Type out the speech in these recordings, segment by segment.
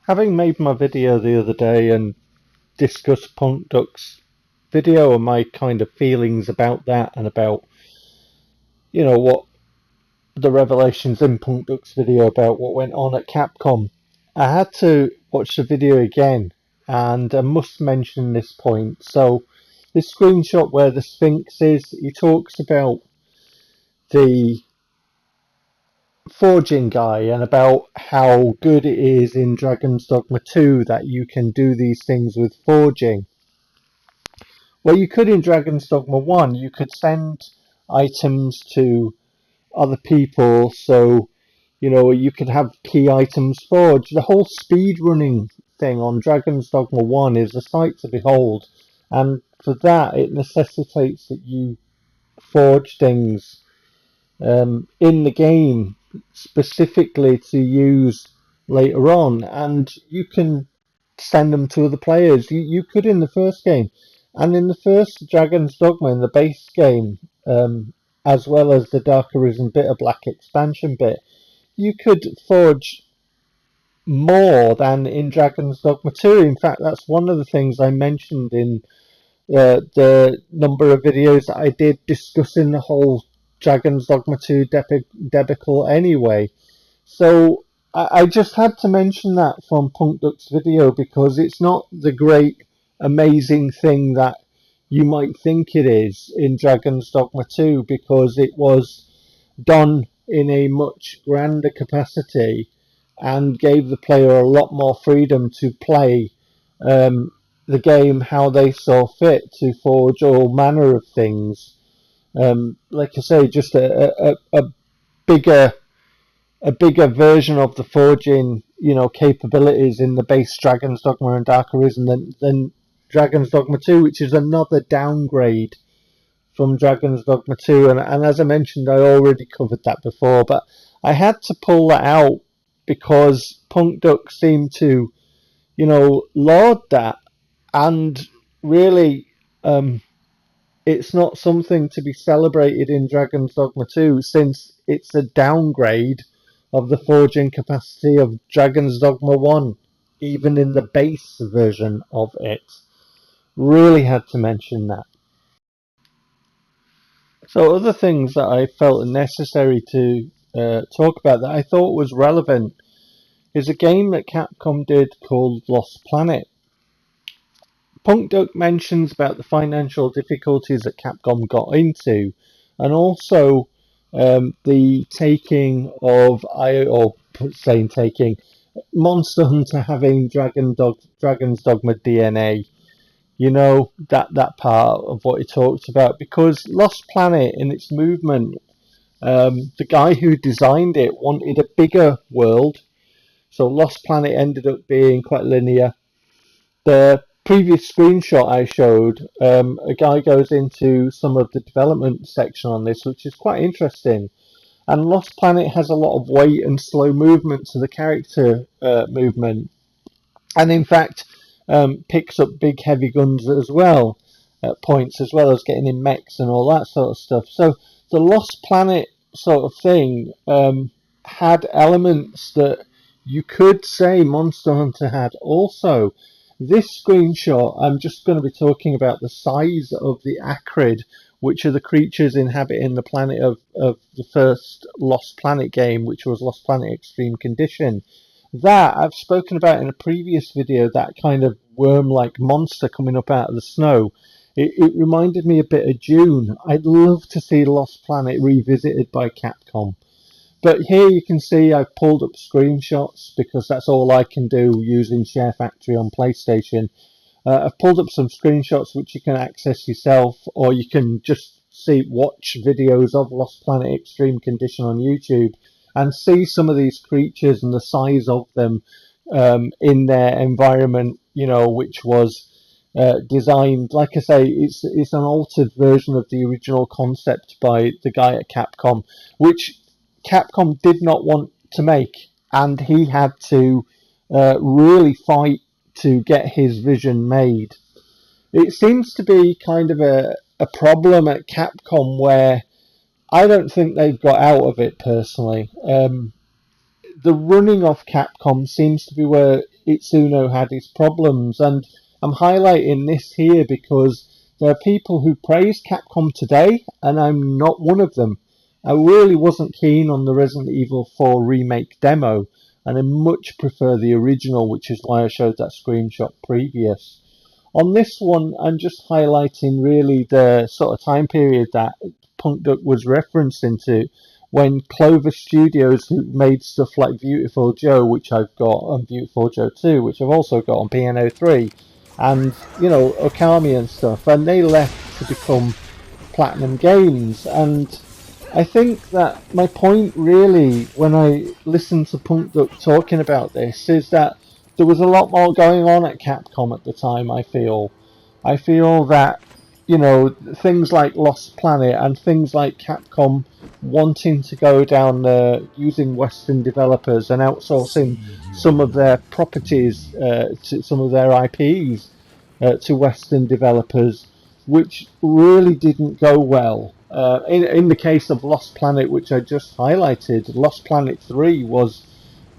Having made my video the other day and discussed Punk Duck's video and my kind of feelings about that and about, what the revelations in Punk Duck's video about what went on at Capcom, I had to watch the video again, and I must mention this point. So, this screenshot where the Sphinx is, he talks about the forging guy and about how good it is in Dragon's Dogma 2 that you can do these things with forging. Well, you could in Dragon's Dogma 1, you could send items to other people, so you could have key items forged. The whole speedrunning thing on Dragon's Dogma 1 is a sight to behold, and for that it necessitates that you forge things in the game specifically to use later on, and you can send them to other players. You could in the first game, and in the first Dragon's Dogma in the base game, as well as the Dark Arisen Bitter Black expansion bit, you could forge more than in Dragon's Dogma 2. In fact, that's one of the things I mentioned in the number of videos that I did discussing the whole Dragon's Dogma 2 debacle anyway. So I just had to mention that from Punk Duck's video, because it's not the great amazing thing that you might think it is in Dragon's Dogma 2, because it was done in a much grander capacity and gave the player a lot more freedom to play the game how they saw fit, to forge all manner of things. Like I say, just a bigger version of the forging, capabilities in the base Dragon's Dogma and Dark Arisen than Dragon's Dogma 2, which is another downgrade from Dragon's Dogma 2. And as I mentioned, I already covered that before, but I had to pull that out because Punk Duck seemed to, laud that, and really, it's not something to be celebrated in Dragon's Dogma 2, since it's a downgrade of the forging capacity of Dragon's Dogma 1, even in the base version of it. Really had to mention that. So other things that I felt necessary to talk about that I thought was relevant is a game that Capcom did called Lost Planet. Punk Duck mentions about the financial difficulties that Capcom got into, and also the taking of, Monster Hunter having Dragon's Dogma DNA. That part of what he talked about, because Lost Planet in its movement, the guy who designed it wanted a bigger world, so Lost Planet ended up being quite linear. The previous screenshot I showed, a guy goes into some of the development section on this, which is quite interesting. And Lost Planet has a lot of weight and slow movement to the character movement, and in fact picks up big heavy guns as well at points, as well as getting in mechs and all that sort of stuff. So the Lost Planet sort of thing had elements that you could say Monster Hunter had also. This screenshot, I'm just going to be talking about the size of the Acrid, which are the creatures inhabiting the planet of the first Lost Planet game, which was Lost Planet Extreme Condition. That I've spoken about in a previous video, that kind of worm-like monster coming up out of the snow. It reminded me a bit of Dune. I'd love to see Lost Planet revisited by Capcom. But here you can see I've pulled up screenshots, because that's all I can do using Share Factory on PlayStation. I've pulled up some screenshots which you can access yourself, or you can just watch videos of Lost Planet Extreme Condition on YouTube and see some of these creatures and the size of them in their environment, which was designed. Like I say, it's an altered version of the original concept by the guy at Capcom, which Capcom did not want to make, and he had to really fight to get his vision made. It seems to be kind of a problem at Capcom where I don't think they've got out of it personally. The running of Capcom seems to be where Itsuno had his problems, and I'm highlighting this here because there are people who praise Capcom today, and I'm not one of them. I really wasn't keen on the Resident Evil 4 remake demo, and I much prefer the original, which is why I showed that screenshot previous. On this one, I'm just highlighting really the sort of time period that Punk Duck was referencing to, when Clover Studios, who made stuff like Beautiful Joe, which I've got, and Beautiful Joe 2, which I've also got on Piano 3, and, you know, Okami and stuff, and they left to become Platinum Games. And I think that my point really, when I listened to Punk Duck talking about this, is that there was a lot more going on at Capcom at the time, I feel. I feel that, you know, things like Lost Planet and things like Capcom wanting to go down using Western developers and outsourcing some of their properties, to some of their IPs to Western developers, which really didn't go well. In the case of Lost Planet, which I just highlighted, Lost Planet 3 was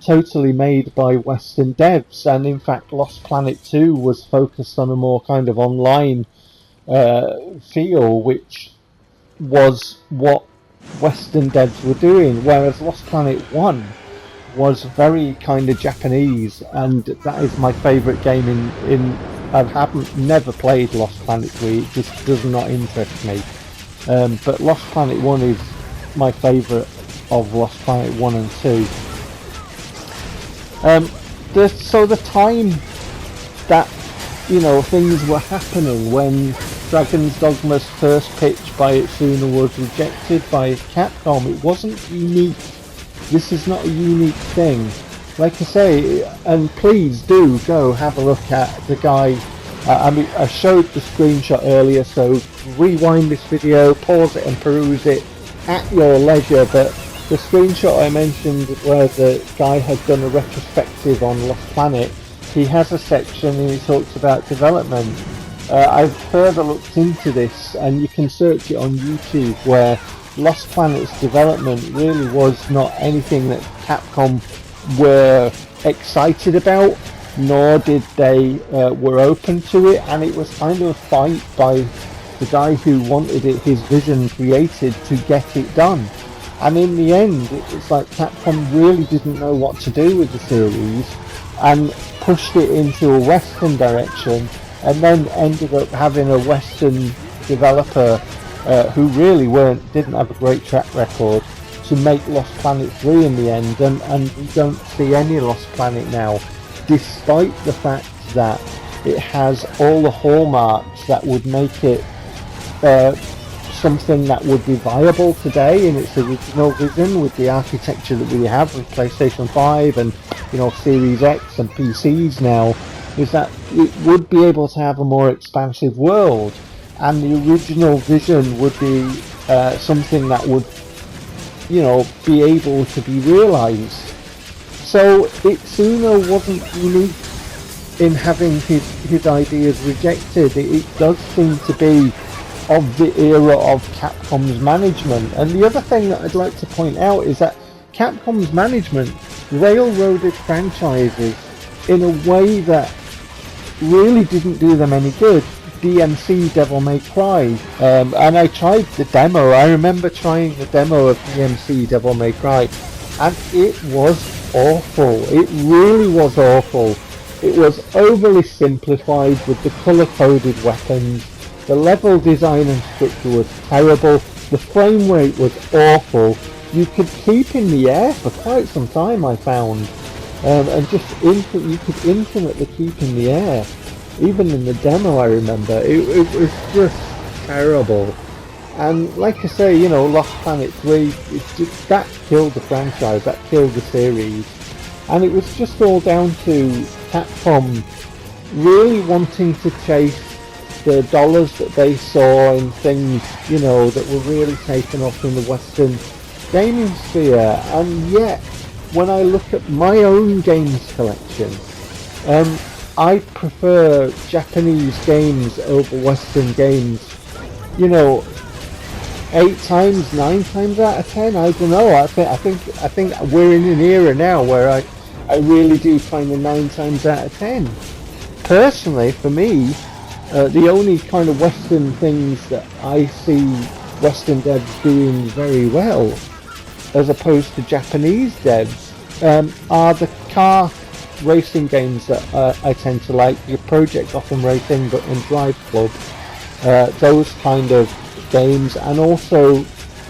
totally made by Western devs, and in fact Lost Planet 2 was focused on a more kind of online feel, which was what Western devs were doing, whereas Lost Planet 1 was very kind of Japanese, and that is my favourite game in I haven't never played Lost Planet 3, it just does not interest me. But Lost Planet 1 is my favourite of Lost Planet 1 and 2. So the time that, you know, things were happening when Dragon's Dogma's first pitch by Itsuno was rejected by Capcom, it wasn't unique. This is not a unique thing. Like I say, and please do go have a look at the guy. I mean, I showed the screenshot earlier, so rewind this video, pause it and peruse it at your leisure, but the screenshot I mentioned where the guy had done a retrospective on Lost Planet, he has a section and he talks about development. I've further looked into this, and you can search it on YouTube, where Lost Planet's development really was not anything that Capcom were excited about, nor did they were open to it, and it was kind of a fight by the guy who wanted it, his vision created, to get it done. And in the end, it's like Capcom really didn't know what to do with the series and pushed it into a Western direction, and then ended up having a Western developer who really didn't have a great track record to make Lost Planet 3 in the end, and we don't see any Lost Planet now, despite the fact that it has all the hallmarks that would make it something that would be viable today in its original vision, with the architecture that we have with PlayStation 5 and, you know, Series X and PCs now, is that it would be able to have a more expansive world, and the original vision would be something that would, you know, be able to be realised. So Itsuno wasn't unique in having his ideas rejected. It does seem to be of the era of Capcom's management. And the other thing that I'd like to point out is that Capcom's management railroaded franchises in a way that really didn't do them any good. DMC Devil May Cry, and I tried the demo. I remember trying the demo of DMC Devil May Cry, and it was awful. It really was awful. It was overly simplified with the colour-coded weapons. The level design and structure was terrible. The frame rate was awful. You could keep in the air for quite some time, I found, and just you could infinitely keep in the air. Even in the demo, I remember, it was just terrible. And like I say, you know, Lost Planet 3, that killed the franchise, that killed the series. And it was just all down to Capcom really wanting to chase the dollars that they saw in things, you know, that were really taken off in the Western gaming sphere. And yet, when I look at my own games collection, I prefer Japanese games over Western games. You know, 8 times, 9 times out of 10. I don't know. I think we're in an era now where I really do find the 9 times out of 10. Personally, for me, the only kind of Western things that I see Western devs doing very well, as opposed to Japanese devs, are the car racing games that I tend to like. Your Project Gotham Racing and Drive Club, those kind of games, and also,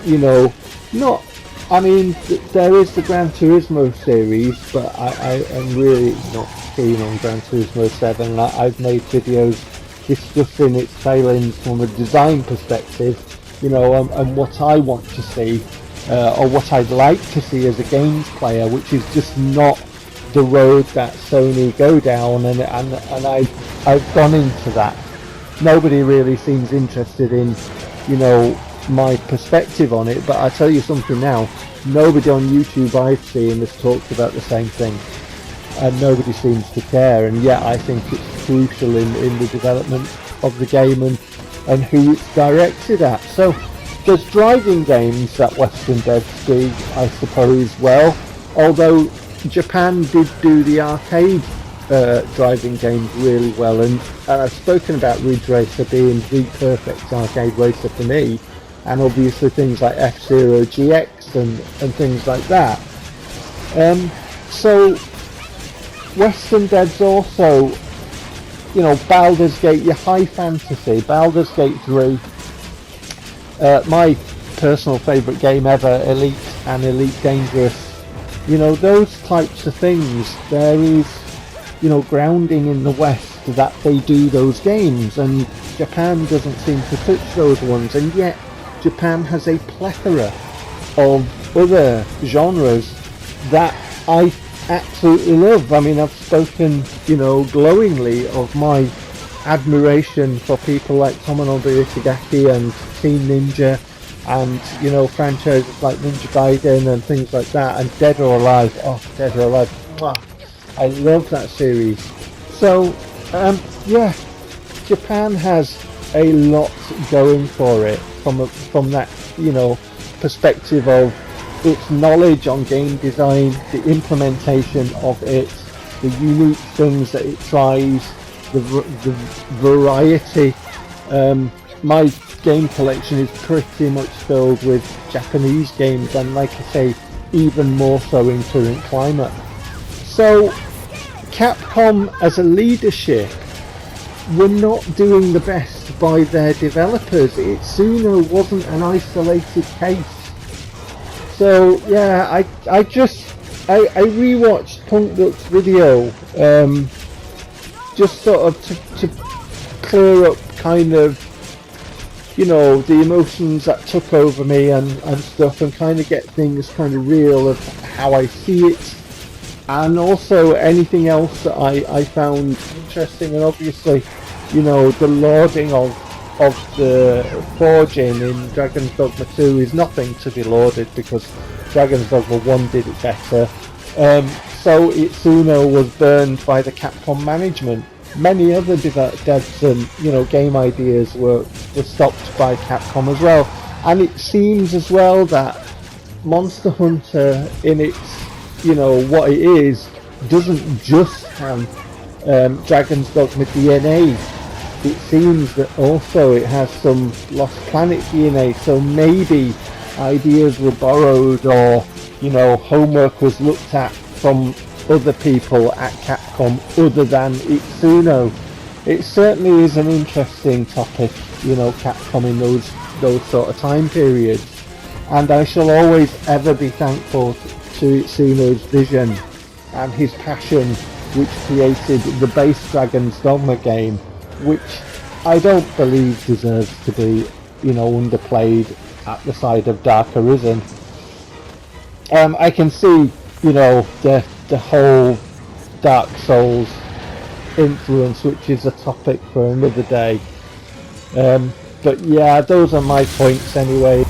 you know, not. I mean, there is the Gran Turismo series, but I am really not keen on Gran Turismo 7. I've made videos discussing its failings from a design perspective, you know, and what I want to see, or what I'd like to see as a games player, which is just not the road that Sony go down, and I've gone into that. Nobody really seems interested in, you know, my perspective on it, but I tell you something now, nobody on YouTube I've seen has talked about the same thing, and nobody seems to care, and yet I think it's crucial in the development of the game and who it's directed at. So there's driving games that Western devs do, I suppose, well, although Japan did do the arcade driving games really well, and I've spoken about Ridge Racer being the perfect arcade racer for me, and obviously things like F-Zero GX and things like that. So Western devs also, you know, Baldur's Gate, your high fantasy, Baldur's Gate 3, my personal favourite game ever, Elite and Elite Dangerous. You know, those types of things, there is, you know, grounding in the West that they do those games, and Japan doesn't seem to touch those ones, and yet Japan has a plethora of other genres that I absolutely love. I mean, I've spoken, you know, glowingly of my admiration for people like Tomonobu Itagaki and Team Ninja, and, you know, franchises like Ninja Gaiden and things like that, and Dead or Alive. Oh, Dead or Alive, mwah. I love that series. So, yeah, Japan has a lot going for it from that, you know, perspective of its knowledge on game design, the implementation of it, the unique things that it tries, the variety. My game collection is pretty much filled with Japanese games, and like I say, even more so in current climate. So Capcom as a leadership were not doing the best by their developers. Itsuno wasn't an isolated case. So yeah, I rewatched Punk Duck's video, just sort of to clear up kind of, you know, the emotions that took over me and stuff, and kind of get things kind of real of how I see it, and also anything else that I found interesting. And obviously, you know, the lauding of the forging in Dragon's Dogma 2 is nothing to be lauded, because Dragon's Dogma 1 did it better. So Itsuno was burned by the Capcom management. Many other devs and, you know, game ideas were stopped by Capcom as well. And it seems as well that Monster Hunter, in its, you know, what it is, doesn't just have Dragon's Dogma DNA. It seems that also it has some Lost Planet DNA, so maybe ideas were borrowed, or, you know, homework was looked at from other people at Capcom other than Itsuno. It certainly is an interesting topic, you know, Capcom in those sort of time periods, and I shall always ever be thankful to Itsuno's vision and his passion, which created the base Dragon's Dogma game, which I don't believe deserves to be, you know, underplayed at the side of Dark Arisen. I can see, you know, the whole Dark Souls influence, which is a topic for another day. But yeah, those are my points anyway.